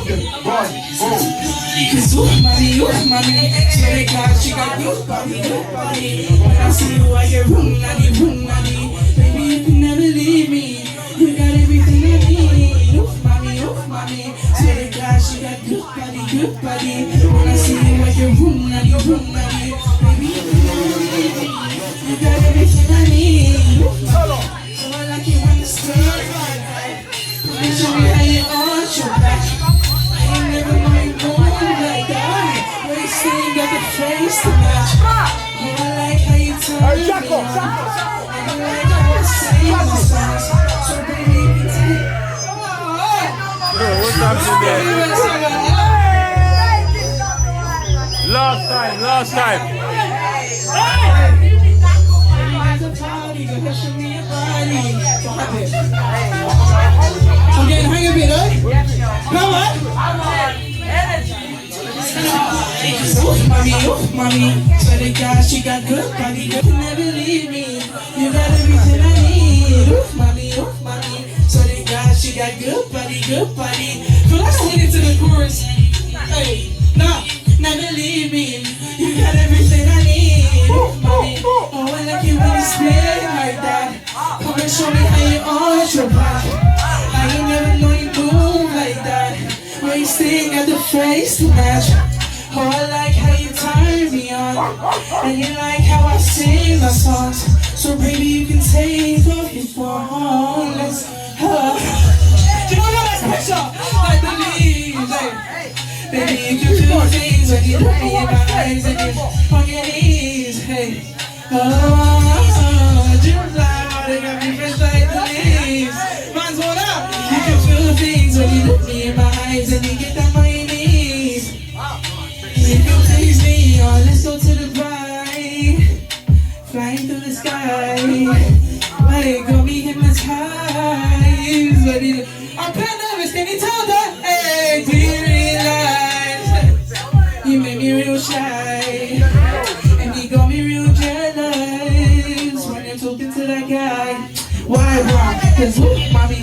Cause mommy, swear to God, she got good body. When I see you, I get room naughty. Baby, you can never leave me. You got everything I need. Mommy, swear to God, she got good body. When I see you, I get room naughty. Baby, you can never leave me. You got everything I need. Oh, I like it when it's good. Make sure you have it on your back. I ain't never mind going like that. Wasting got the face to match. Oh, I like how you turn me on. I like how I sing the songs. So baby, you can take. What's up today? Last time. I'm getting hungry a bit, eh? Come on. Mommy, swear to God, she got good body. You can never leave me. You got everything I need. Mommy, swear to God, she got good body. Feel like I went into the chorus. Hey, nah, never leave me. You got everything I need. Mommy, oh, I like it when you split like that. Come and show me how you on your back. I ain't never known you move like that. Wasting at the face to match. Oh, I like how you turn me on. And you like how I sing my songs. So baby, you can take off your phone. Let's you don't know that pressure like the leaves, hey. Baby, you can feel things when you look me in my eyes and you on your knees, hey. Oh, just like water got me fresh like the leaves. Man's what up? You can feel things when you look me in my eyes and you get down on your knees. If you please me, oh, let's go to the bride. Flying through the sky. Like, got me hypnotized. I'm kind of nervous, can you tell that? Hey, do you realize you made me real shy? And you got me real jealous when you're talking to that guy. Why? Cause mommy,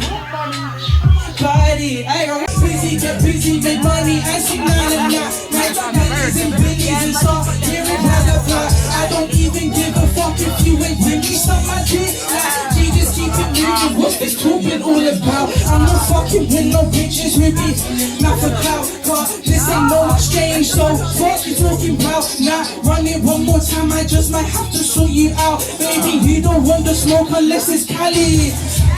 body. I got busy, make money. I see billions and billions and stuff. Hearing blah. I don't even give a fuck if you ain't with me. Stop my dick. Like, just keep it moving. What's this talking all about? I'm not fucking with no bitches with me. Not for clout, cause this ain't no exchange. So what you talking about? Nah, run it one more time. I just might have to sort you out. Baby, you don't want the smoke unless it's Cali.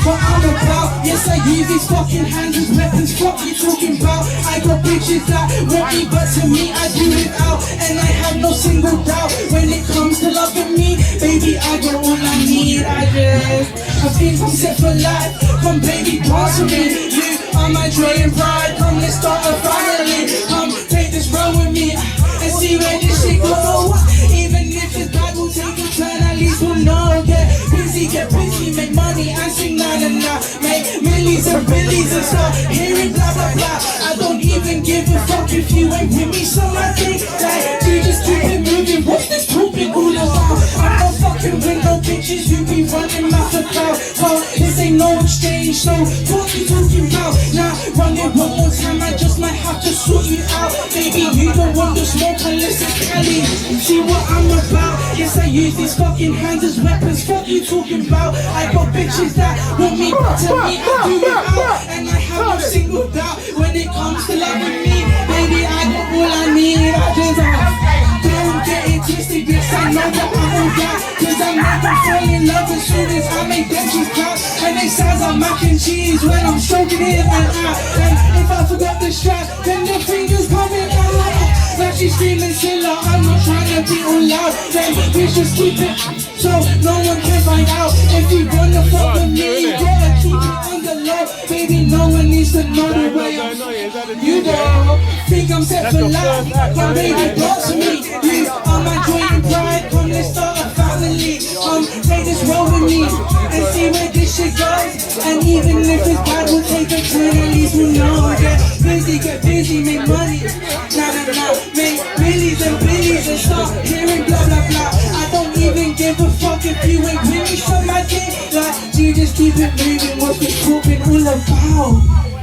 What I'm about, yes I use these fucking hands as weapons. What you talking about? I got bitches that want me, but to me I do it out. And I have no single doubt when it comes to loving me. Baby, I got all I need. I think I'm set for life. Come baby, dance with me. You are my joy and pride. Come, let's start a family. Come, take this road with me and see where this shit goes. Even if it's bad, we'll take a turn. At least we'll know. Get busy, make money and sing na. Make millions and billions and stuff. Hearing blah. I don't even give a fuck if you ain't with me. So I think that you just keep it moving. What's this talking all about? I'm not fucking with no bitches. You be running mouth about. Oh, this ain't no exchange. So what you talking about? Nah, run it one more time. I just might have to sort you out. Baby, you don't want the smoke unless it's Cali. See what I'm about? Yes, I use these fucking hands as weapons. What you talking about? I got bitches that want me, but to me I do it out. And I have no single doubt when it comes to loving me. Baby, I got all I need. I just don't get it twisted. Yes, I know that I'm all that. Cause I never fall in love as soon as I make them cheese clap. And they sounds like mac and cheese when I'm stroking it and out. And if I forgot the strap, then the fingers coming out. Now she's screaming Silla, I'm not trying to be all loud. Then we just keep it so no one can find out. If you wanna fuck with me, you gotta keep it on the low. Baby, no one needs to know the way you don't think I'm set for life. Come baby, dance with me. You are my joy and pride. Come, let's start a family. Take this road with me and see where this shit goes. And even if it's bad, we'll take a turn. At least we know. Get busy, make money. Nah. Make millions and billions and start hearing blah. I don't even give a fuck if you ain't with me. So my dick, like, you just keep it moving. What's this talking all about?